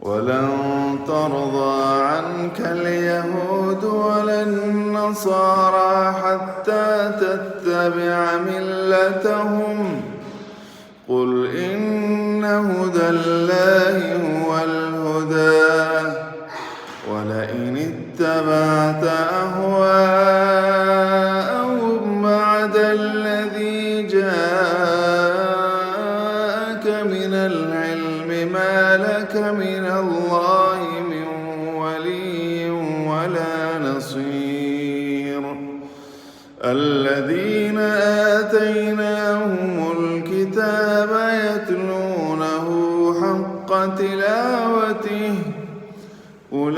ولن ترضى عنك اليهود ولا النصارى حتى تتبع ملتهم قل إن هدى الله هو الهدى ولئن اتبعت أهواءهم بعد الذي جاءك من العلم ما لك من الله من ولي ولا نصير الذين آتيناهم الكتاب يتلونه حق تلاوته أولئك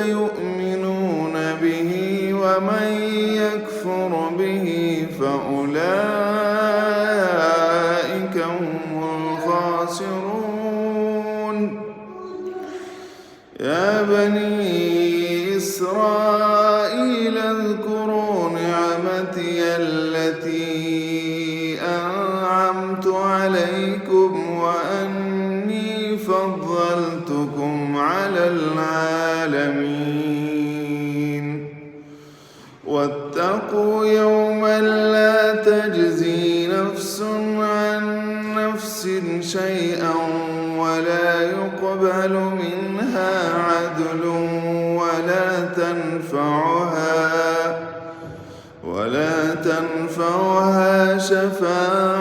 يؤمنون به ومن يكفر به فأولئك هم الخاسرون يا بني إسرائيل اذكروا نعمتي التي أنعمت عليكم وأني فضلتكم على العالمين واتقوا يوما لا تجزي نفس عن نفس شيئا ولا يقبل منها عدل ولا تنفعها شفاعة